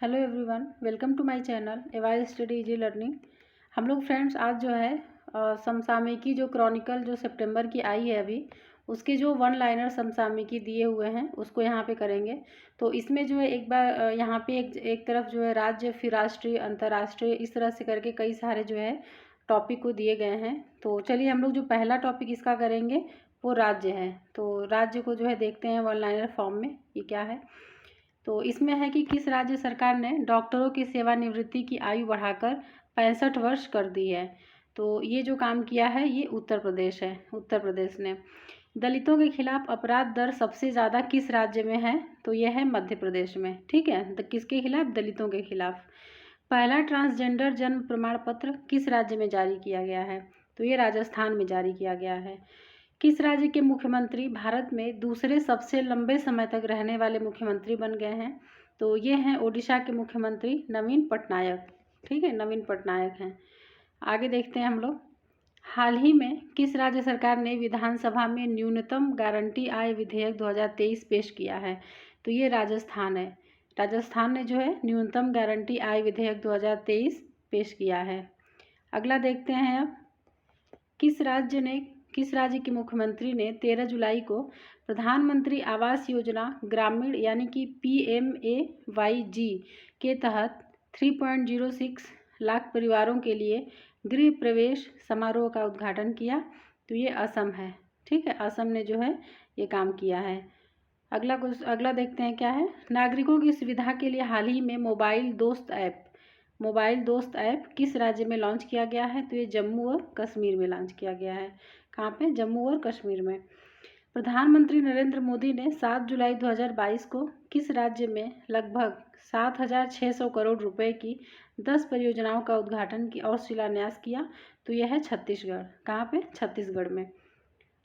Hello everyone, welcome to my channel A Y study easy learning. हम लोग friends आज जो है समसामयिकी जो क्रॉनिकल जो सितंबर की आई है अभी उसके जो वन लाइनर समसामयिकी दिए हुए हैं उसको यहाँ पे करेंगे। तो इसमें जो है एक बार यहाँ पे एक तरफ जो है राज्य, फिर राष्ट्रीय, अंतर्राष्ट्रीय, इस तरह से करके कई सारे जो है टॉपिक को दिए गए हैं। तो चलिए हम लोग जो पहला टॉपिक इसका करेंगे वो राज्य है। तो राज्य को जो है देखते हैं वन लाइनर फॉर्म में ये क्या है। तो इसमें है कि किस राज्य सरकार ने डॉक्टरों की सेवानिवृत्ति की आयु बढ़ाकर 65 वर्ष कर दी है। तो ये जो काम किया है ये उत्तर प्रदेश है। उत्तर प्रदेश ने दलितों के खिलाफ अपराध दर सबसे ज़्यादा किस राज्य में है? तो यह है मध्य प्रदेश में। ठीक है, तो किसके खिलाफ? दलितों के खिलाफ। पहला ट्रांसजेंडर जन्म प्रमाण पत्र किस राज्य में जारी किया गया है? तो ये राजस्थान में जारी किया गया है। किस राज्य के मुख्यमंत्री भारत में दूसरे सबसे लंबे समय तक रहने वाले मुख्यमंत्री बन गए हैं? तो ये हैं ओडिशा के मुख्यमंत्री नवीन पटनायक। ठीक है, नवीन पटनायक हैं। आगे देखते हैं हम लोग। हाल ही में किस राज्य सरकार ने विधानसभा में न्यूनतम गारंटी आय विधेयक 2023 पेश किया है? तो ये राजस्थान है। राजस्थान ने जो है न्यूनतम गारंटी आय विधेयक 2023 पेश किया है। अगला देखते हैं अब। किस राज्य के मुख्यमंत्री ने 13 जुलाई को प्रधानमंत्री आवास योजना ग्रामीण यानी कि PMAYG के तहत 3.06 लाख परिवारों के लिए गृह प्रवेश समारोह का उद्घाटन किया? तो ये असम है। ठीक है, असम ने जो है ये काम किया है। अगला देखते हैं क्या है। नागरिकों की सुविधा के लिए हाल ही में मोबाइल दोस्त ऐप किस राज्य में लॉन्च किया गया है? तो ये जम्मू और कश्मीर में लॉन्च किया गया है। कहाँ पे? जम्मू और कश्मीर में। प्रधानमंत्री नरेंद्र मोदी ने 7 जुलाई 2022 को किस राज्य में लगभग 7,600 करोड़ रुपए की 10 परियोजनाओं का उद्घाटन और शिलान्यास किया? तो यह है छत्तीसगढ़। कहाँ पे? छत्तीसगढ़ में।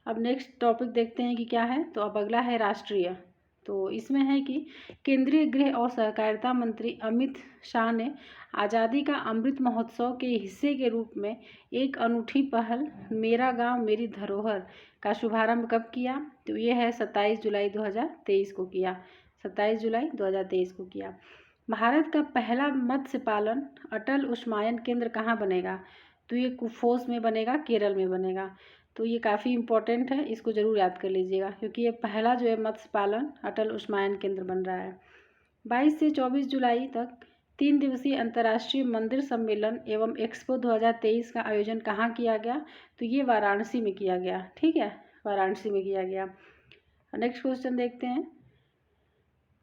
अब नेक्स्ट टॉपिक देखते हैं कि क्या है। तो अब अगला है राष्ट्रीय। तो इसमें है कि केंद्रीय गृह और सहकारिता मंत्री अमित शाह ने आज़ादी का अमृत महोत्सव के हिस्से के रूप में एक अनूठी पहल मेरा गांव मेरी धरोहर का शुभारंभ कब किया? तो ये है 27 जुलाई 2023 को किया। 27 जुलाई 2023 को किया। भारत का पहला मत्स्य पालन अटल उष्मायन केंद्र कहाँ बनेगा? तो ये कुफोस में बनेगा, केरल में बनेगा। तो ये काफ़ी इम्पोर्टेंट है, इसको ज़रूर याद कर लीजिएगा क्योंकि ये पहला जो है मत्स्य पालन अटल उष्मायन केंद्र बन रहा है। 22 से 24 जुलाई तक 3 दिवसीय अंतर्राष्ट्रीय मंदिर सम्मेलन एवं एक्सपो 2023 का आयोजन कहाँ किया गया? तो ये वाराणसी में किया गया। ठीक है, वाराणसी में किया गया। नेक्स्ट क्वेश्चन देखते हैं।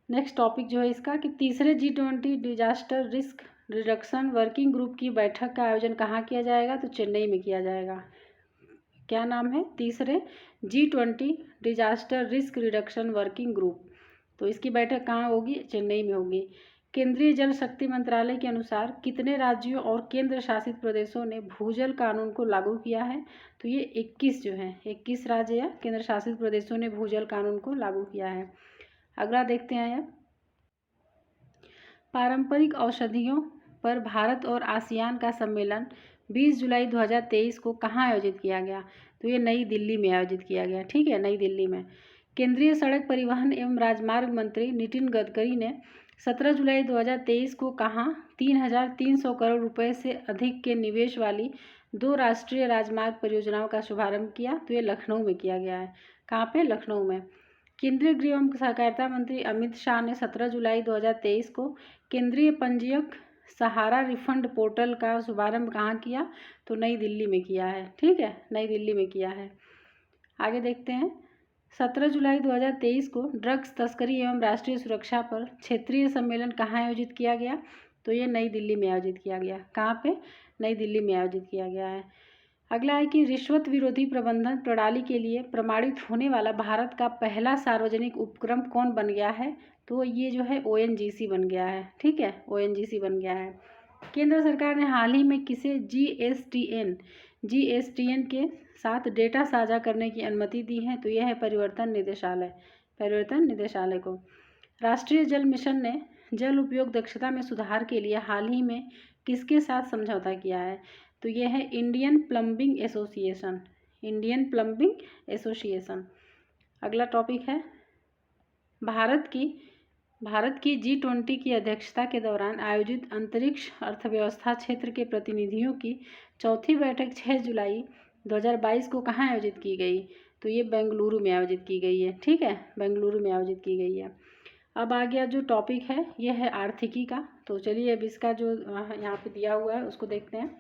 नेक्स्ट टॉपिक जो है इसका कि तीसरे G20 disaster risk reduction working group की बैठक का आयोजन कहाँ किया जाएगा? तो चेन्नई में किया जाएगा। क्या नाम है? तीसरे G20 disaster risk reduction working group. तो इसकी बैठक कहाँ होगी? चेन्नई में होगी। केंद्रीय जल शक्ति मंत्रालय के अनुसार कितने राज्यों और केंद्र शासित प्रदेशों ने भूजल कानून को लागू किया है? तो ये 21 जो है 21 राज्य या केंद्र शासित प्रदेशों ने भूजल कानून को लागू किया है। अगला देखते हैं अब। पारंपरिक औषधियों पर भारत और आसियान का सम्मेलन 20 जुलाई 2023 को कहाँ आयोजित किया गया? तो ये नई दिल्ली में आयोजित किया गया। ठीक है, नई दिल्ली में। केंद्रीय सड़क परिवहन एवं राजमार्ग मंत्री नितिन गडकरी ने 17 जुलाई 2023 को कहाँ 3,300 करोड़ रुपए से अधिक के निवेश वाली 2 राष्ट्रीय राजमार्ग परियोजनाओं का शुभारंभ किया? तो ये लखनऊ में किया गया है। कहाँ पे? लखनऊ में। केंद्रीय गृह एवं सहकारिता मंत्री अमित शाह ने 17 जुलाई 2023 को केंद्रीय पंजीयक सहारा रिफंड पोर्टल का शुभारंभ कहाँ किया? तो नई दिल्ली में किया है। ठीक है, नई दिल्ली में किया है। आगे देखते हैं। 17 जुलाई 2023 को ड्रग्स तस्करी एवं राष्ट्रीय सुरक्षा पर क्षेत्रीय सम्मेलन कहाँ आयोजित किया गया? तो ये नई दिल्ली में आयोजित किया गया। कहाँ पे? नई दिल्ली में आयोजित किया गया है। अगला है कि रिश्वत विरोधी प्रबंधन प्रणाली के लिए प्रमाणित होने वाला भारत का पहला सार्वजनिक उपक्रम कौन बन गया है? तो ये जो है ONGC बन गया है। ठीक है, ONGC बन गया है। केंद्र सरकार ने हाल ही में किसे GSTN के साथ डेटा साझा करने की अनुमति दी है? तो यह है परिवर्तन निदेशालय को। राष्ट्रीय जल मिशन ने जल उपयोग दक्षता में सुधार के लिए हाल ही में किसके साथ समझौता किया है? तो ये है इंडियन प्लम्बिंग एसोसिएशन। अगला टॉपिक है भारत की भारत की G20 की अध्यक्षता के दौरान आयोजित अंतरिक्ष अर्थव्यवस्था क्षेत्र के प्रतिनिधियों की चौथी बैठक 6 जुलाई 2022 को कहाँ आयोजित की गई? तो ये बेंगलुरु में आयोजित की गई है। ठीक है, बेंगलुरु में आयोजित की गई है। अब आ गया जो टॉपिक है ये है आर्थिकी का। तो चलिए अब इसका जो यहाँ पे दिया हुआ है उसको देखते हैं।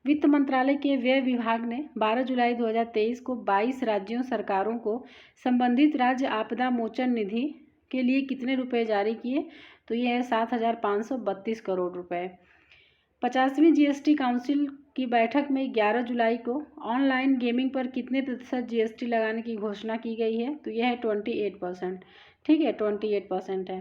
वित्त मंत्रालय के व्यय विभाग ने 12 जुलाई 2023 को 22 राज्यों सरकारों को संबंधित राज्य आपदा मोचन निधि के लिए कितने रुपए जारी किए? तो ये है 7,532 करोड़ रुपए। 50वीं जीएसटी काउंसिल की बैठक में 11 जुलाई को ऑनलाइन गेमिंग पर कितने प्रतिशत जीएसटी लगाने की घोषणा की गई है? तो यह है 28%। ठीक है, 28% है।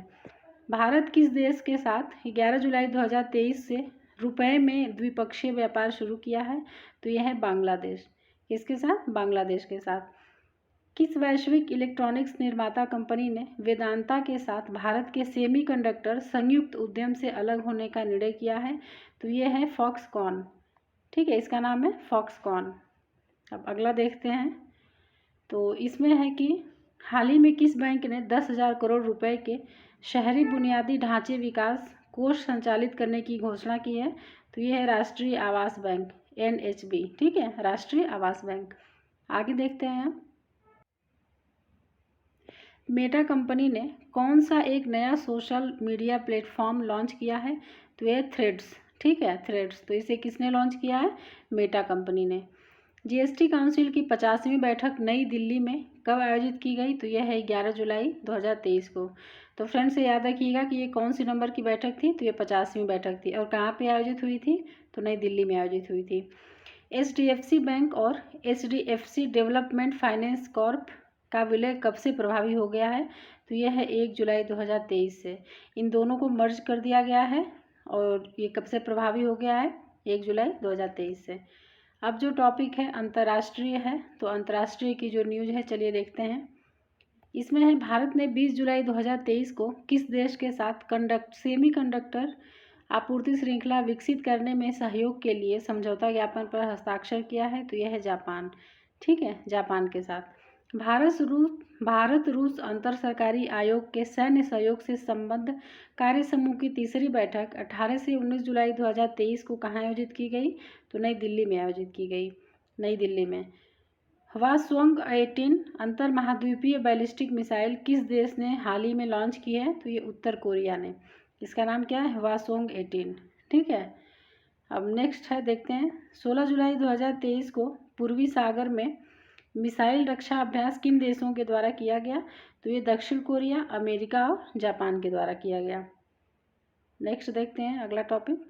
भारत किस देश के साथ 11 जुलाई 2023 से रुपए में द्विपक्षीय व्यापार शुरू किया है? तो यह है बांग्लादेश। किसके साथ? बांग्लादेश के साथ। किस वैश्विक इलेक्ट्रॉनिक्स निर्माता कंपनी ने वेदांता के साथ भारत के सेमीकंडक्टर संयुक्त उद्यम से अलग होने का निर्णय किया है? तो ये है फॉक्सकॉन। ठीक है, इसका नाम है फॉक्सकॉन। अब अगला देखते हैं। तो इसमें है कि हाल ही में किस बैंक ने 10,000 करोड़ रुपए के शहरी बुनियादी ढांचे विकास कोष संचालित करने की घोषणा की है? तो ये है राष्ट्रीय आवास बैंक, NHB। ठीक है, राष्ट्रीय आवास बैंक। आगे देखते हैं हम। मेटा कंपनी ने कौन सा एक नया सोशल मीडिया प्लेटफॉर्म लॉन्च किया है? तो ये थ्रेड्स। ठीक है, थ्रेड्स। तो इसे किसने लॉन्च किया है? मेटा कंपनी ने। जीएसटी काउंसिल की 50वीं बैठक नई दिल्ली में कब आयोजित की गई? तो यह है 11 जुलाई 2023 को। तो फ्रेंड्स से याद रखिएगा कि ये कौन सी नंबर की बैठक थी? तो ये 50वीं बैठक थी। और कहाँ पे आयोजित हुई थी? तो नई दिल्ली में आयोजित हुई थी। HDFC बैंक और HDFC डेवलपमेंट फाइनेंस कॉर्प का विलय कब से प्रभावी हो गया है? तो यह है 1 जुलाई 2023 से। इन दोनों को मर्ज कर दिया गया है और ये कब से प्रभावी हो गया है? 1 जुलाई 2023 से। अब जो टॉपिक है अंतर्राष्ट्रीय है, तो अंतर्राष्ट्रीय की जो न्यूज़ है चलिए देखते हैं। इसमें है भारत ने 20 जुलाई 2023 को किस देश के साथ सेमीकंडक्टर आपूर्ति श्रृंखला विकसित करने में सहयोग के लिए समझौता ज्ञापन पर हस्ताक्षर किया है? तो यह है जापान। ठीक है, जापान के साथ। भारत रूस अंतर सरकारी आयोग के सैन्य सहयोग से संबद्ध कार्य समूह की तीसरी बैठक 18 से 19 जुलाई 2023 को कहाँ आयोजित की गई? तो नई दिल्ली में आयोजित की गई। नई दिल्ली में। हवासोंग 18 अंतर महाद्वीपीय बैलिस्टिक मिसाइल किस देश ने हाल ही में लॉन्च की है? तो ये उत्तर कोरिया ने। इसका नाम क्या है? हवासोंग 18। ठीक है, अब नेक्स्ट है देखते हैं। 16 जुलाई 2023 को पूर्वी सागर में मिसाइल रक्षा अभ्यास किन देशों के द्वारा किया गया? तो ये दक्षिण कोरिया, अमेरिका और जापान के द्वारा किया गया। नेक्स्ट देखते हैं अगला टॉपिक।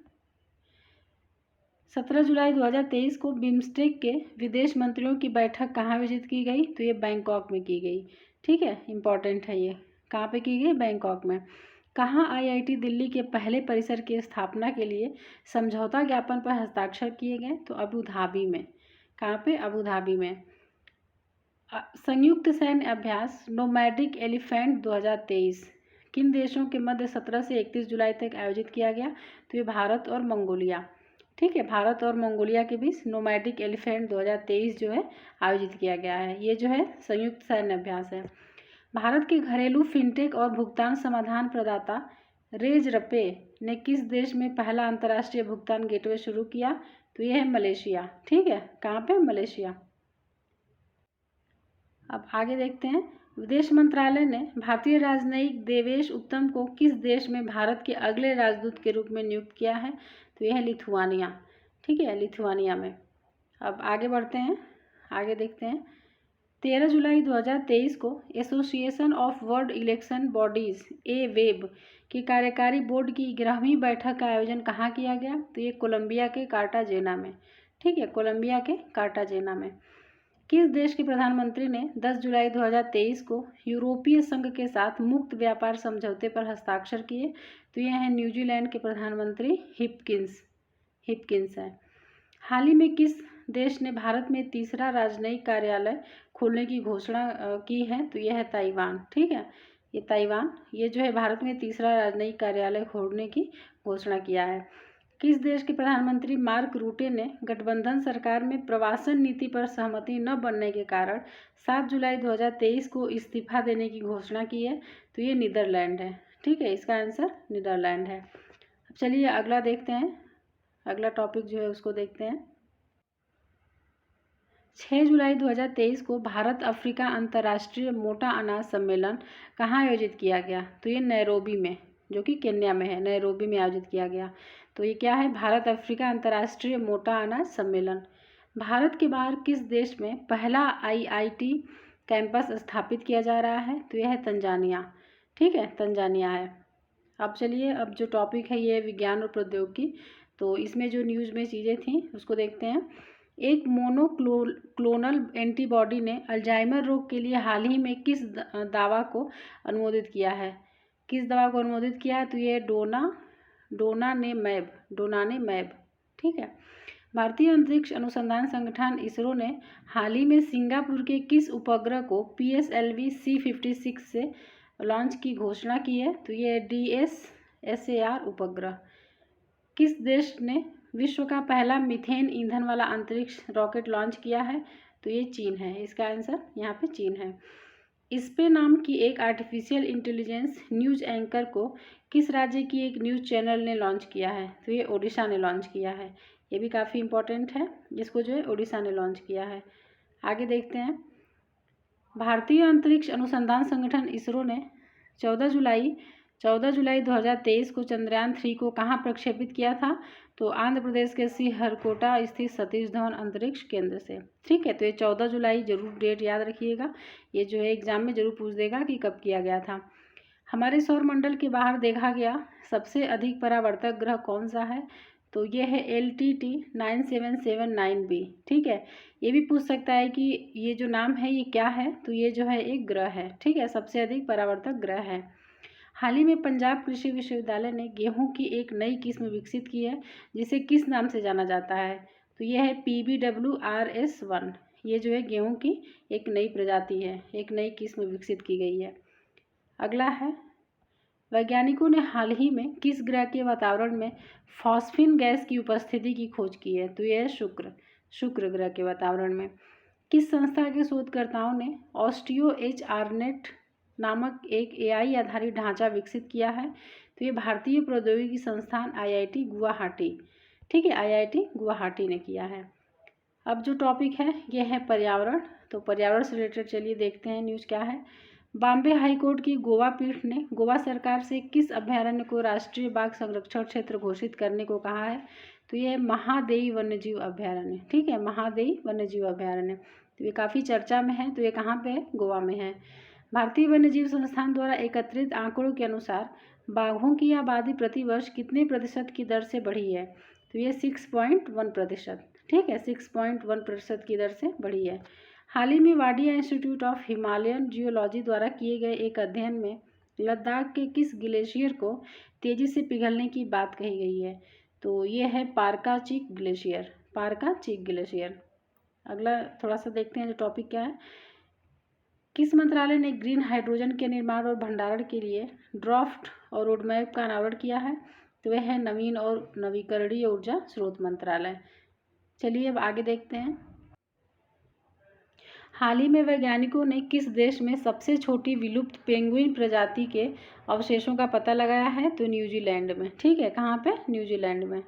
17 जुलाई 2023 को बिम्स्टेक के विदेश मंत्रियों की बैठक कहाँ आयोजित की गई? तो ये बैंकॉक में की गई। ठीक है, इंपॉर्टेंट है ये। कहाँ पे की गई? बैंकॉक में। कहाँ IIT दिल्ली के पहले परिसर की स्थापना के लिए समझौता ज्ञापन पर हस्ताक्षर किए गए? तो अबू धाबी में। कहाँ पे? अबू धाबी में। संयुक्त सैन्य अभ्यास नोमैडिक एलिफेंट 2023 किन देशों के मध्य 17 से 31 जुलाई तक आयोजित किया गया? तो ये भारत और मंगोलिया। ठीक है, भारत और मंगोलिया के बीच नोमैडिक एलिफेंट 2023 जो है आयोजित किया गया है। ये जो है संयुक्त सैन्य अभ्यास है। भारत के घरेलू फिनटेक और भुगतान समाधान प्रदाता रेजरपे ने किस देश में पहला अंतर्राष्ट्रीय भुगतान गेटवे शुरू किया? तो ये है मलेशिया। ठीक है, कहाँ पे? मलेशिया। अब आगे देखते हैं। विदेश मंत्रालय ने भारतीय राजनयिक देवेश उत्तम को किस देश में भारत के अगले राजदूत के रूप में नियुक्त किया है? तो यह है लिथुआनिया। ठीक है, लिथुआनिया में। अब आगे बढ़ते हैं, आगे देखते हैं। 13 जुलाई 2023 को association of world election bodies web की कार्यकारी बोर्ड की 11वीं बैठक का आयोजन कहाँ किया गया? तो ये कोलंबिया के कार्टाजेना में। ठीक है, कोलंबिया के कार्टाजेना में। किस देश के प्रधानमंत्री ने 10 जुलाई 2023 को यूरोपीय संघ के साथ मुक्त व्यापार समझौते पर हस्ताक्षर किए? तो यह है न्यूजीलैंड के प्रधानमंत्री हिपकिंस है। हाल ही में किस देश ने भारत में तीसरा राजनयिक कार्यालय खोलने की घोषणा की है? तो यह है ताइवान। ठीक है, ये ताइवान ये जो है भारत में तीसरा राजनयिक कार्यालय खोलने की घोषणा किया है। किस देश के प्रधानमंत्री मार्क रूटे ने गठबंधन सरकार में प्रवासन नीति पर सहमति न बनने के कारण 7 जुलाई 2023 को इस्तीफा देने की घोषणा की है? तो ये नीदरलैंड है। ठीक है, इसका आंसर नीदरलैंड है। अब चलिए अगला देखते हैं, अगला टॉपिक जो है उसको देखते हैं। 6 जुलाई 2023 को भारत अफ्रीका अंतर्राष्ट्रीय मोटा अनाज सम्मेलन कहाँ आयोजित किया गया? तो ये नैरोबी में, जो कि केन्या में है, नैरोबी में आयोजित किया गया। तो ये क्या है? भारत अफ्रीका अंतर्राष्ट्रीय मोटा अनाज सम्मेलन। भारत के बाहर किस देश में पहला IIT कैंपस स्थापित किया जा रहा है? तो यह है तंजानिया। ठीक है, तंजानिया है। अब चलिए, अब जो टॉपिक है ये विज्ञान और प्रौद्योगिकी। तो इसमें जो न्यूज़ में चीज़ें थी उसको देखते हैं। एक मोनोक्लोनल एंटीबॉडी ने अल्जाइमर रोग के लिए हाल ही में किस दावा को अनुमोदित किया है? किस दवा को अनुमोदित किया है? तो ये डोनानेमैब। ठीक है। भारतीय अंतरिक्ष अनुसंधान संगठन इसरो ने हाल ही में सिंगापुर के किस उपग्रह को PSLV C56 से लॉन्च की घोषणा की है? तो ये DSSAR उपग्रह। किस देश ने विश्व का पहला मीथेन ईंधन वाला अंतरिक्ष रॉकेट लॉन्च किया है? तो ये चीन है। इसका आंसर यहाँ पे चीन है। इस्पे नाम की एक आर्टिफिशियल इंटेलिजेंस न्यूज एंकर को किस राज्य की एक न्यूज़ चैनल ने लॉन्च किया है? तो ये ओडिशा ने लॉन्च किया है। ये भी काफ़ी इंपॉर्टेंट है, जिसको जो है ओडिशा ने लॉन्च किया है। आगे देखते हैं। भारतीय अंतरिक्ष अनुसंधान संगठन इसरो ने 14 जुलाई 2023 को चंद्रयान 3 को कहाँ प्रक्षेपित किया था? तो आंध्र प्रदेश के श्रीहरिकोटा स्थित सतीश धवन अंतरिक्ष केंद्र से। ठीक है, तो ये 14 जुलाई जरूर डेट याद रखिएगा, ये जो है एग्जाम में जरूर पूछ देगा कि कब किया गया था। हमारे सौरमंडल के बाहर देखा गया सबसे अधिक परावर्तक ग्रह कौन सा है? तो ये है LTT 9779b। ठीक है, ये भी पूछ सकता है कि ये जो नाम है ये क्या है? तो ये जो है एक ग्रह है। ठीक है, सबसे अधिक परावर्तक ग्रह है। हाल ही में पंजाब कृषि विश्वविद्यालय ने गेहूं की एक नई किस्म विकसित की है, जिसे किस नाम से जाना जाता है? तो यह है PBWRS1। ये जो है गेहूं की एक नई प्रजाति है, एक नई किस्म विकसित की गई है। अगला है, वैज्ञानिकों ने हाल ही में किस ग्रह के वातावरण में फॉस्फिन गैस की उपस्थिति की खोज की है? तो यह है शुक्र ग्रह के वातावरण में। किस संस्था के शोधकर्ताओं ने OsteoHRNet नामक एक AI आधारित ढांचा विकसित किया है? तो ये भारतीय प्रौद्योगिकी संस्थान IIT गुवाहाटी। ठीक है, IIT गुवाहाटी ने किया है। अब जो टॉपिक है ये है पर्यावरण। तो पर्यावरण से रिलेटेड चलिए देखते हैं न्यूज़ क्या है। बॉम्बे हाईकोर्ट की गोवा पीठ ने गोवा सरकार से किस अभ्यारण्य को राष्ट्रीय बाघ संरक्षण क्षेत्र घोषित करने को कहा है? तो ये महादेई वन्यजीव अभ्यारण्य। ठीक है, महादेई वन्यजीव अभ्यारण्य। तो ये काफ़ी चर्चा में है। तो ये कहाँ पे है? गोवा में है। भारतीय वन्यजीव संस्थान द्वारा एकत्रित आंकड़ों के अनुसार बाघों की आबादी प्रतिवर्ष कितने प्रतिशत की दर से बढ़ी है? तो ये 6.1%। ठीक है, 6.1% की दर से बढ़ी है। हाल ही में Wadia institute of Himalayan geology द्वारा किए गए एक अध्ययन में लद्दाख के किस ग्लेशियर को तेजी से पिघलने की बात कही गई है? तो ये है पारका चीक ग्लेशियर। अगला थोड़ा सा देखते हैं जो टॉपिक क्या है। किस मंत्रालय ने ग्रीन हाइड्रोजन के निर्माण और भंडारण के लिए ड्राफ्ट और रोडमैप का अनावरण किया है? तो वह है नवीन और नवीकरणीय ऊर्जा स्रोत मंत्रालय। चलिए अब आगे देखते हैं। हाल ही में वैज्ञानिकों ने किस देश में सबसे छोटी विलुप्त पेंगुइन प्रजाति के अवशेषों का पता लगाया है? तो न्यूजीलैंड में। ठीक है, कहाँ पे? न्यूजीलैंड में।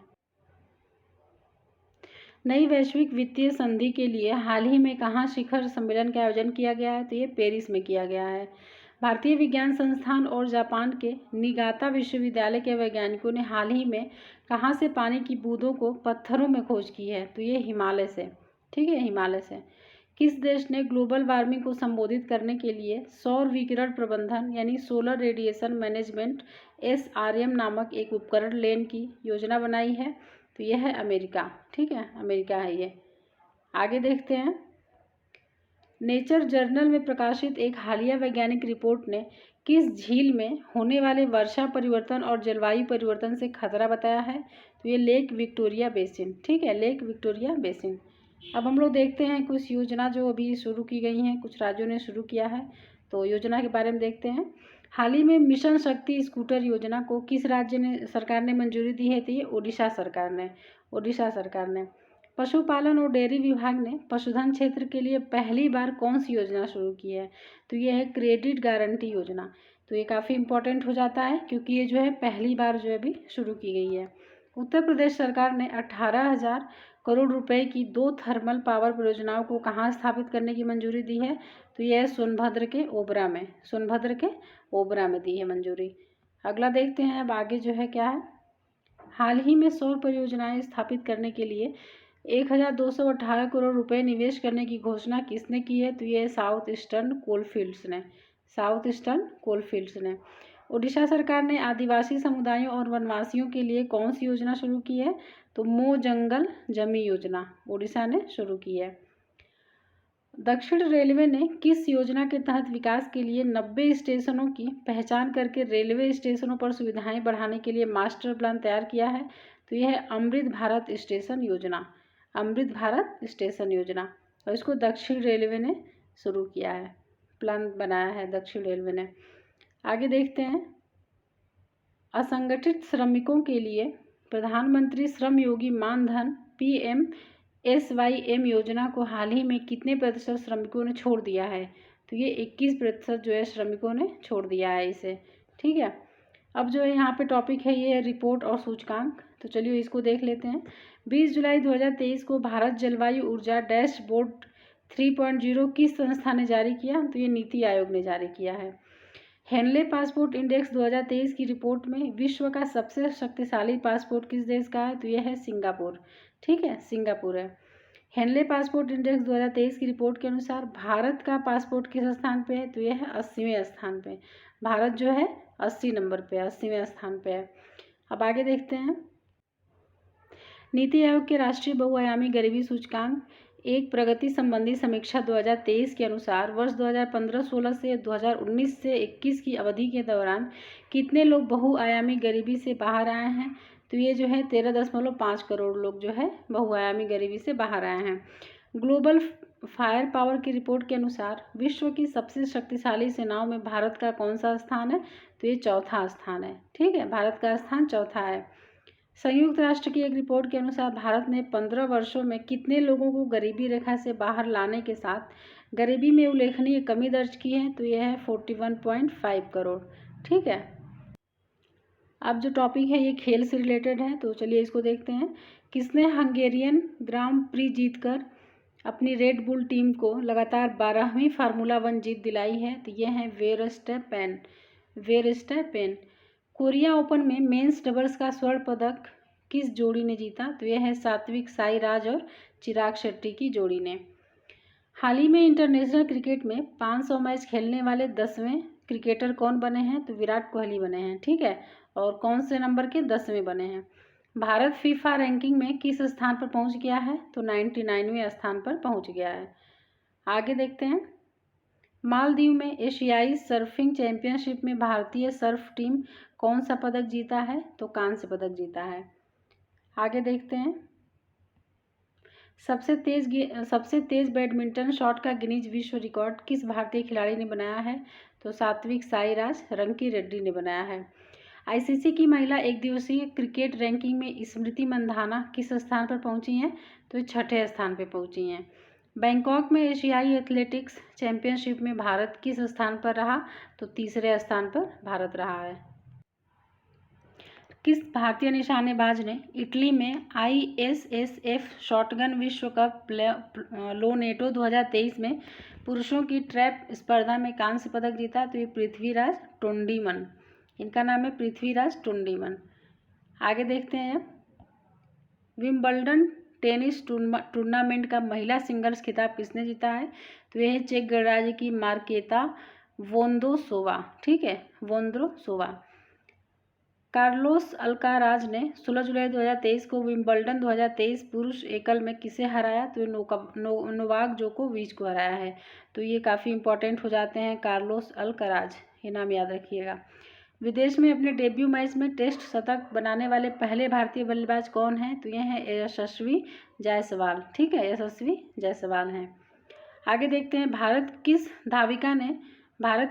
नई वैश्विक वित्तीय संधि के लिए हाल ही में कहाँ शिखर सम्मेलन का आयोजन किया गया है? तो ये पेरिस में किया गया है। भारतीय विज्ञान संस्थान और जापान के निगाता विश्वविद्यालय के वैज्ञानिकों ने हाल ही में कहाँ से पानी की बूंदों को पत्थरों में खोज की है? तो ये हिमालय से। ठीक है, हिमालय से। किस देश ने ग्लोबल वार्मिंग को संबोधित करने के लिए सौर विकिरण प्रबंधन यानी सोलर रेडिएशन मैनेजमेंट SRM नामक एक उपकरण लेने की योजना बनाई है? तो यह है अमेरिका। ठीक है, अमेरिका है ये। आगे देखते हैं। नेचर जर्नल में प्रकाशित एक हालिया वैज्ञानिक रिपोर्ट ने किस झील में होने वाले वर्षा परिवर्तन और जलवायु परिवर्तन से खतरा बताया है? तो ये लेक विक्टोरिया बेसिन। ठीक है, लेक विक्टोरिया बेसिन। अब हम लोग देखते हैं कुछ योजना जो अभी शुरू की गई हैं, कुछ राज्यों ने शुरू किया है। तो योजना के बारे में देखते हैं। हाल ही में मिशन शक्ति स्कूटर योजना को किस राज्य ने सरकार ने मंजूरी दी है? तो ये ओडिशा सरकार ने। पशुपालन और डेयरी विभाग ने पशुधन क्षेत्र के लिए पहली बार कौन सी योजना शुरू की है? तो ये है क्रेडिट गारंटी योजना। तो ये काफ़ी इम्पोर्टेंट हो जाता है क्योंकि ये जो है पहली बार जो है अभी शुरू की गई है। उत्तर प्रदेश सरकार ने 18,000 करोड़ रुपए की 2 थर्मल पावर परियोजनाओं को कहाँ स्थापित करने की मंजूरी दी है? तो यह सोनभद्र के ओबरा में, सोनभद्र के ओबरा में दी है मंजूरी। अगला देखते हैं अब आगे जो है क्या है। हाल ही में सौर परियोजनाएं स्थापित करने के लिए 1,218 करोड़ रुपए निवेश करने की घोषणा किसने की है? तो ये साउथ ईस्टर्न कोलफील्ड्स ने, साउथ ईस्टर्न कोलफील्ड्स ने। ओडिशा सरकार ने आदिवासी समुदायों और वनवासियों के लिए कौन सी योजना शुरू की है? तो मो जंगल जमी योजना ओडिशा ने शुरू की है। दक्षिण रेलवे ने किस योजना के तहत विकास के लिए 90 स्टेशनों की पहचान करके रेलवे स्टेशनों पर सुविधाएं बढ़ाने के लिए मास्टर प्लान तैयार किया है? तो यह है अमृत भारत स्टेशन योजना, अमृत भारत स्टेशन योजना। और इसको दक्षिण रेलवे ने शुरू किया है, प्लान बनाया है दक्षिण रेलवे ने। आगे देखते हैं। असंगठित श्रमिकों के लिए प्रधानमंत्री श्रम योगी मानधन PMSYM योजना को हाल ही में कितने प्रतिशत श्रमिकों ने छोड़ दिया है? तो ये 21% जो है श्रमिकों ने छोड़ दिया है इसे। ठीक है, अब जो है यहाँ पे टॉपिक है ये रिपोर्ट और सूचकांक। तो चलिए इसको देख लेते हैं। 20 जुलाई 2023 को भारत जलवायु ऊर्जा डैशबोर्ड 3.0 किस संस्था ने जारी किया? तो ये नीति आयोग ने जारी किया है। हेनले पासपोर्ट इंडेक्स 2023 की रिपोर्ट में विश्व का सबसे शक्तिशाली पासपोर्ट किस देश का है? तो यह है सिंगापुर। ठीक है, सिंगापुर है। हेनले पासपोर्ट इंडेक्स 2023 की रिपोर्ट के अनुसार भारत का पासपोर्ट किस स्थान पे है? तो यह है 80वें स्थान पे। भारत जो है 80 नंबर पे, 80वें स्थान पे है। अब आगे देखते हैं। नीति आयोग के राष्ट्रीय बहुआयामी गरीबी सूचकांक एक प्रगति संबंधी समीक्षा 2023 के अनुसार वर्ष 2015-16 से 2019 से 21 की अवधि के दौरान कितने लोग बहुआयामी गरीबी से बाहर आए हैं? तो ये जो है 13.5 करोड़ लोग जो है बहुआयामी गरीबी से बाहर आए हैं। ग्लोबल फायर पावर की रिपोर्ट के अनुसार विश्व की सबसे शक्तिशाली सेनाओं में भारत का कौन सा स्थान है? तो ये चौथा स्थान है। ठीक है, भारत का स्थान चौथा है। संयुक्त राष्ट्र की एक रिपोर्ट के अनुसार भारत ने 15 वर्षों में कितने लोगों को गरीबी रेखा से बाहर लाने के साथ गरीबी में उल्लेखनीय कमी दर्ज की है? तो यह है 41.5 करोड़। ठीक है, अब जो टॉपिक है ये खेल से रिलेटेड है, तो चलिए इसको देखते हैं। किसने हंगेरियन ग्रां प्री जीतकर अपनी रेड बुल टीम को लगातार 12वीं फार्मूला 1 जीत दिलाई है? तो ये है वेरस्टैपेन, वेरस्टैपेन। कोरिया ओपन में मेंस डबल्स का स्वर्ण पदक किस जोड़ी ने जीता? तो यह है सात्विक साईराज और चिराग शेट्टी की जोड़ी ने। हाल ही में इंटरनेशनल क्रिकेट में 500 मैच खेलने वाले 10वें क्रिकेटर कौन बने हैं? तो विराट कोहली बने हैं। ठीक है, और कौन से नंबर के? 10वें बने हैं। भारत फीफा रैंकिंग में किस स्थान पर पहुंच गया है? तो 99वें स्थान पर पहुंच गया है। आगे देखते हैं। मालदीव में एशियाई सर्फिंग चैंपियनशिप में भारतीय सर्फ टीम कौन सा पदक जीता है? तो कांस्य पदक जीता है। आगे देखते हैं। सबसे तेज बैडमिंटन शॉट का गिनीज विश्व रिकॉर्ड किस भारतीय खिलाड़ी ने बनाया है? तो सात्विक साईराज रंकी रेड्डी ने बनाया है। आईसीसी की महिला एक दिवसीय क्रिकेट रैंकिंग में स्मृति मंधाना किस स्थान पर पहुंची हैं? तो 6ठे स्थान पर पहुंची हैं। बैंकॉक में एशियाई एथलेटिक्स चैंपियनशिप में भारत किस स्थान पर रहा? तो 3रे स्थान पर भारत रहा है। किस भारतीय निशानेबाज ने इटली में ISSF शॉटगन विश्व कप लोनेटो 2023 में पुरुषों की ट्रैप स्पर्धा में कांस्य पदक जीता? तो ये पृथ्वीराज टोंडीमन, इनका नाम है पृथ्वीराज टोंडीमन। आगे देखते हैं। विंबलडन टेनिस टूर्नामेंट का महिला सिंगल्स खिताब किसने जीता है? तो यह है चेक गणराज्य की मार्केता वोंद्रोसोवा। ठीक है, वोंद्रोसोवा। कार्लोस अल्काराज ने 16 जुलाई 2023 को विंबलडन 2023 पुरुष एकल में किसे हराया? तो नोवाक जोकोविच को हराया है। तो ये काफ़ी इंपॉर्टेंट हो जाते हैं कार्लोस अल्काराज, ये नाम याद रखिएगा। विदेश में अपने डेब्यू मैच में टेस्ट शतक बनाने वाले पहले भारतीय बल्लेबाज कौन हैं? तो ये हैं यशस्वी जायसवाल। ठीक है, यशस्वी जायसवाल हैं। आगे देखते हैं। भारत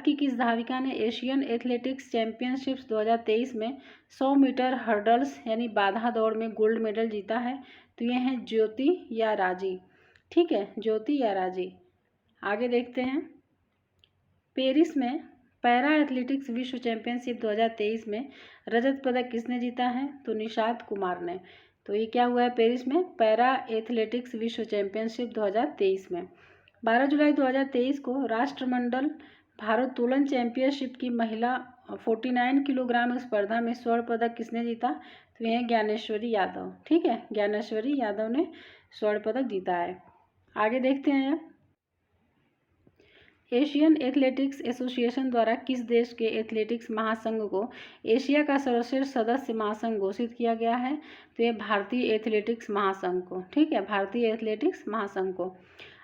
की किस धाविका ने एशियन एथलेटिक्स चैंपियनशिप्स 2023 में 100 मीटर हर्डल्स यानी बाधा दौड़ में गोल्ड मेडल जीता है? तो ये हैं ज्योति या राजी। ठीक है, ज्योति या राजी। आगे देखते हैं। पेरिस में पैरा एथलेटिक्स विश्व चैंपियनशिप 2023 में रजत पदक किसने जीता है? तो निषाद कुमार ने। तो ये क्या हुआ है पेरिस में? पैरा एथलेटिक्स विश्व चैंपियनशिप 2023 में। 12 जुलाई 2023 को राष्ट्रमंडल भारोत्तोलन चैंपियनशिप की महिला 49 किलोग्राम स्पर्धा में स्वर्ण पदक किसने जीता? तो यह ज्ञानेश्वरी यादव। ठीक है, ज्ञानेश्वरी यादव ने स्वर्ण पदक जीता है। आगे देखते हैं, एशियन एथलेटिक्स एसोसिएशन द्वारा किस देश के एथलेटिक्स महासंघ को एशिया का सर्वश्रेष्ठ सदस्य महासंघ घोषित किया गया है? तो ये भारतीय एथलेटिक्स महासंघ को। ठीक है, भारतीय एथलेटिक्स महासंघ को।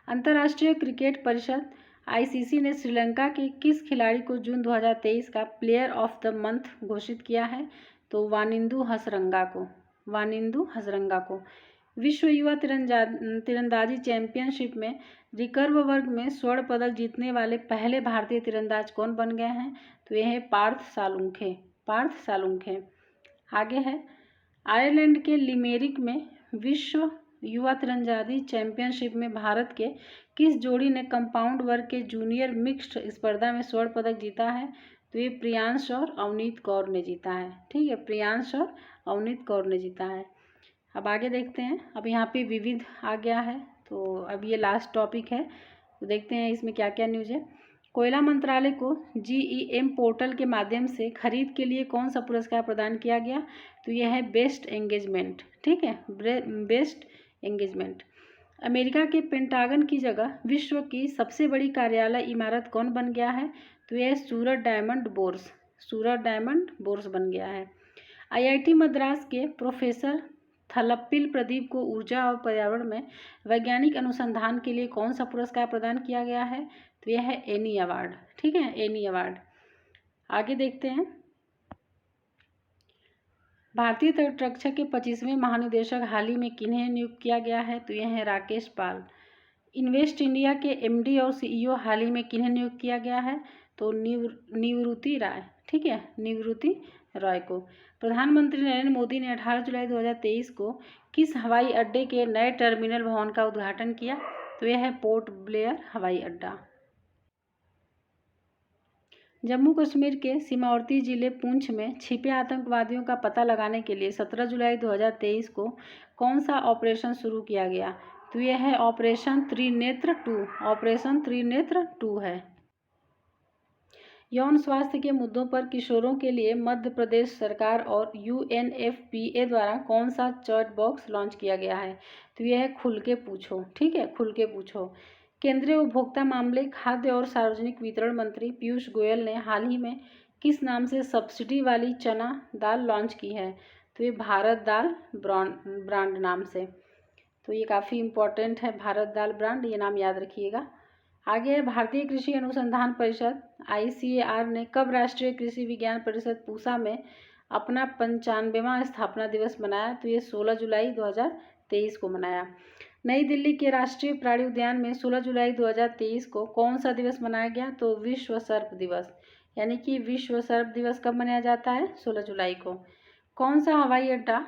अंतर्राष्ट्रीय क्रिकेट परिषद आईसीसी ने श्रीलंका के किस खिलाड़ी को जून 2023 का प्लेयर ऑफ द मंथ घोषित किया है? तो वानिंदु हसरंगा को। वानिंदु हसरंगा को। विश्व युवा तीरंदाजी चैंपियनशिप में रिकर्व वर्ग में स्वर्ण पदक जीतने वाले पहले भारतीय तीरंदाज कौन बन गए हैं? तो यह है पार्थ सालुंखे। पार्थ सालुंखे। आगे है, आयरलैंड के लिमेरिक में विश्व युवा तीरंदाजी चैंपियनशिप में भारत के किस जोड़ी ने कंपाउंड वर्ग के जूनियर मिक्स्ड स्पर्धा में स्वर्ण पदक जीता है? तो ये प्रियांश और अवनीत कौर ने जीता है। ठीक है, प्रियांश और अवनीत कौर ने जीता है। अब आगे देखते हैं, अब यहाँ पे विविध आ गया है, तो अब ये लास्ट टॉपिक है, तो देखते हैं इसमें क्या क्या न्यूज़ है। कोयला मंत्रालय को GEM पोर्टल के माध्यम से खरीद के लिए कौन सा पुरस्कार प्रदान किया गया? तो यह है बेस्ट एंगेजमेंट। ठीक है, बेस्ट एंगेजमेंट। अमेरिका के पेंटागन की जगह विश्व की सबसे बड़ी कार्यालय इमारत कौन बन गया है? तो यह सूरत डायमंड बोर्स। सूरत डायमंड बोर्स बन गया है। IIT मद्रास के प्रोफेसर थलप्पिल प्रदीप को ऊर्जा और पर्यावरण में वैज्ञानिक अनुसंधान के लिए कौन सा पुरस्कार प्रदान किया गया है? तो यह है एनी अवार्ड। ठीक है, एनी अवार्ड। आगे देखते हैं, भारतीय तटरक्षक के 25वें महानिदेशक हाल ही में किन्हें नियुक्त किया गया है? तो यह है राकेश पाल। इन्वेस्ट इंडिया के MD और CEO हाल ही में किन्हें नियुक्त किया गया है? तो निवृत्ति राय। ठीक है, निवृत्ति रॉय को। प्रधानमंत्री नरेंद्र मोदी ने 18 जुलाई 2023 को किस हवाई अड्डे के नए टर्मिनल भवन का उद्घाटन किया? तो यह है पोर्ट ब्लेयर हवाई अड्डा। जम्मू कश्मीर के सीमावर्ती जिले पुंछ में छिपे आतंकवादियों का पता लगाने के लिए 17 जुलाई 2023 को कौन सा ऑपरेशन शुरू किया गया? तो यह है ऑपरेशन त्रिनेत्र 2। ऑपरेशन त्रिनेत्र 2 है। यौन स्वास्थ्य के मुद्दों पर किशोरों के लिए मध्य प्रदेश सरकार और UNFPA द्वारा कौन सा चैट बॉक्स लॉन्च किया गया है? तो यह है खुल के पूछो। ठीक है, खुल के पूछो। केंद्रीय उपभोक्ता मामले, खाद्य और सार्वजनिक वितरण मंत्री पीयूष गोयल ने हाल ही में किस नाम से सब्सिडी वाली चना दाल लॉन्च की है? तो ये भारत दाल ब्रांड नाम से। तो ये काफ़ी इम्पोर्टेंट है, भारत दाल ब्रांड, ये नाम याद रखिएगा। आगे है, भारतीय कृषि अनुसंधान परिषद ICAR ने कब राष्ट्रीय कृषि विज्ञान परिषद पूसा में अपना 95वां स्थापना दिवस मनाया? तो ये 16 जुलाई 2023 को मनाया। नई दिल्ली के राष्ट्रीय प्राणी उद्यान में 16 जुलाई 2023 को कौन सा दिवस मनाया गया? तो विश्व सर्प दिवस। यानी कि विश्व सर्प दिवस कब मनाया जाता है? 16 जुलाई को। कौन सा हवाई अड्डा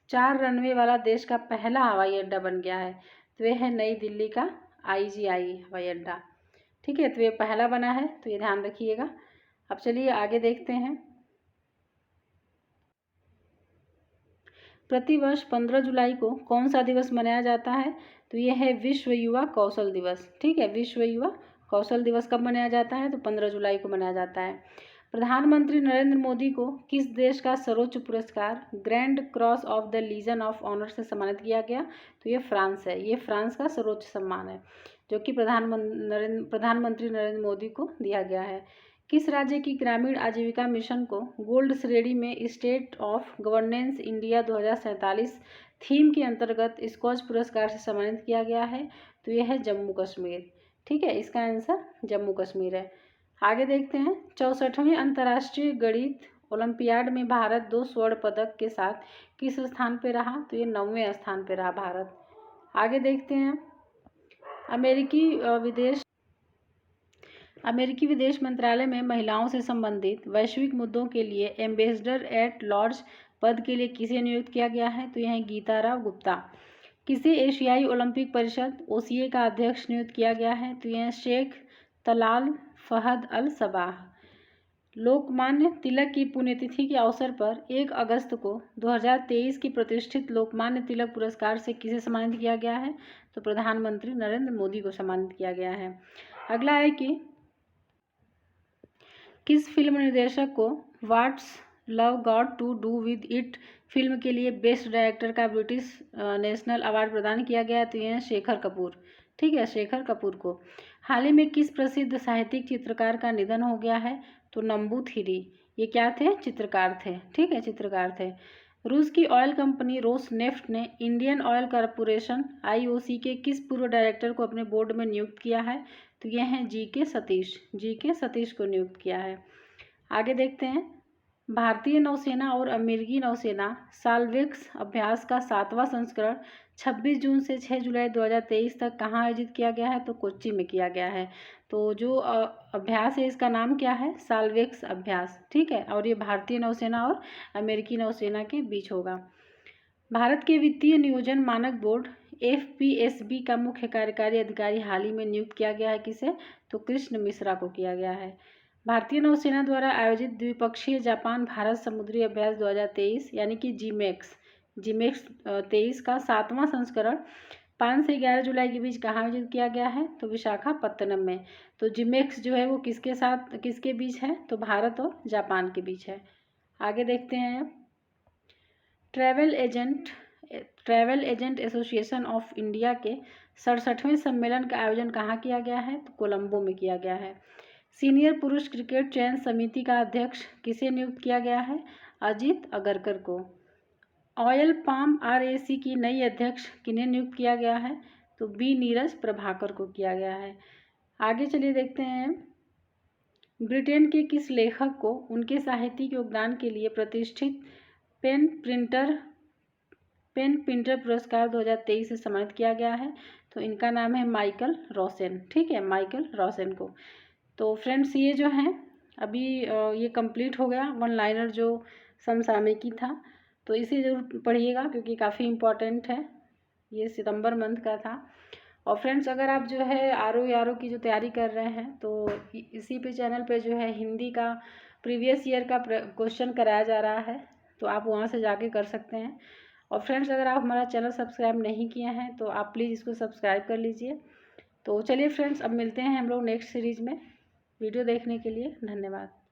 4 रनवे वाला देश का पहला हवाई अड्डा बन गया है? तो यह है नई दिल्ली का IGI हवाई अड्डा। ठीक है, तो ये पहला बना है, तो ये ध्यान रखिएगा। अब चलिए आगे देखते हैं। प्रतिवर्ष 15 जुलाई को कौन सा दिवस मनाया जाता है? तो यह है विश्व युवा कौशल दिवस। ठीक है, विश्व युवा कौशल दिवस कब मनाया जाता है? तो 15 जुलाई को मनाया जाता है। प्रधानमंत्री नरेंद्र मोदी को किस देश का सर्वोच्च पुरस्कार Grand Cross of the Legion of Honour से सम्मानित किया गया? तो ये फ्रांस है। ये फ्रांस का सर्वोच्च सम्मान है जो कि प्रधानमंत्री नरेंद्र मोदी को दिया गया है। किस राज्य की ग्रामीण आजीविका मिशन को गोल्ड श्रेणी में state of governance India 2047 theme के अंतर्गत स्कॉच पुरस्कार से सम्मानित किया गया है? तो यह है जम्मू कश्मीर। ठीक है, इसका आंसर जम्मू कश्मीर है। आगे देखते हैं, 64वें अंतर्राष्ट्रीय गणित ओलंपियाड में भारत 2 स्वर्ण पदक के साथ किस स्थान पर रहा? तो ये 9वें स्थान पर रहा भारत। आगे देखते हैं, अमेरिकी विदेश मंत्रालय में महिलाओं से संबंधित वैश्विक मुद्दों के लिए एम्बेसडर एट लार्ज पद के लिए किसे नियुक्त किया गया है? तो यह है गीता राव गुप्ता। किसे एशियाई ओलंपिक परिषद OCA का अध्यक्ष नियुक्त किया गया है? तो यह शेख तलाल फहद अल सबाह। लोकमान्य तिलक की पुण्यतिथि के अवसर पर 1 अगस्त को 2023 की प्रतिष्ठित लोकमान्य तिलक पुरस्कार से किसे सम्मानित किया गया है? तो प्रधानमंत्री नरेंद्र मोदी को सम्मानित किया गया है। अगला है कि किस फिल्म निर्देशक को What's Love Got to Do with It film के लिए बेस्ट डायरेक्टर का ब्रिटिश नेशनल अवार्ड प्रदान किया गया? तो यह शेखर कपूर। ठीक है, शेखर कपूर को। हाल ही में किस प्रसिद्ध साहित्यिक चित्रकार का निधन हो गया है? तो नंबूथिरी। ये क्या थे? चित्रकार थे। ठीक है, चित्रकार थे। रूस की ऑयल कंपनी रोसनेफ्ट ने इंडियन ऑयल कॉरपोरेशन IOC के किस पूर्व डायरेक्टर को अपने बोर्ड में नियुक्त किया है? तो यह हैं GK सतीश। GK सतीश को नियुक्त किया है। आगे देखते हैं, भारतीय नौसेना और अमेरिकी नौसेना साल्वेक्स अभ्यास का 7वां संस्करण 26 जून से 6 जुलाई 2023 तक कहाँ आयोजित किया गया है? तो कोच्चि में किया गया है। तो जो अभ्यास है इसका नाम क्या है? साल्वेक्स अभ्यास। ठीक है, और ये भारतीय नौसेना और अमेरिकी नौसेना के बीच होगा। भारत के वित्तीय नियोजन मानक बोर्ड FPSB का मुख्य कार्यकारी अधिकारी हाल ही में नियुक्त किया गया है। किसे? तो कृष्ण मिश्रा को किया गया है। भारतीय नौसेना द्वारा आयोजित द्विपक्षीय जापान भारत समुद्री अभ्यास 2023 यानी कि जीमेक्स 23 का 7वां संस्करण 5 से 11 जुलाई के बीच कहाँ आयोजित किया गया है? तो विशाखापत्तनम में। तो जीमेक्स जो है वो किसके बीच है? तो भारत और जापान के बीच है। आगे देखते हैं, travel agent association of India के 67वें सम्मेलन का आयोजन कहाँ किया गया है? तो कोलंबो में किया गया है। सीनियर पुरुष क्रिकेट चयन समिति का अध्यक्ष किसे नियुक्त किया गया है? अजीत अगरकर को। ऑयल पाम RAC की नई अध्यक्ष किन्हें नियुक्त किया गया है? तो B नीरज प्रभाकर को किया गया है। आगे चलिए देखते हैं, ब्रिटेन के किस लेखक को उनके साहित्यिक योगदान के लिए प्रतिष्ठित पेन प्रिंटर पुरस्कार 2023 से सम्मानित किया गया है? तो इनका नाम है माइकल रॉसेन। ठीक है, माइकल रॉसेन को। तो फ्रेंड्स ये जो है अभी ये कंप्लीट हो गया 1 लाइनर जो समसामयिकी था। तो इसे ज़रूर पढ़िएगा क्योंकि काफ़ी इम्पॉर्टेंट है। ये सितंबर मंथ का था। और फ्रेंड्स अगर आप जो है RO की जो तैयारी कर रहे हैं तो इसी पे चैनल पे जो है हिंदी का प्रीवियस ईयर का क्वेश्चन कराया जा रहा है, तो आप वहाँ से जाके कर सकते हैं। और फ्रेंड्स अगर आप हमारा चैनल सब्सक्राइब नहीं किए हैं तो आप प्लीज़ इसको सब्सक्राइब कर लीजिए। तो चलिए फ्रेंड्स, अब मिलते हैं हम लोग नेक्स्ट सीरीज़ में। वीडियो देखने के लिए धन्यवाद।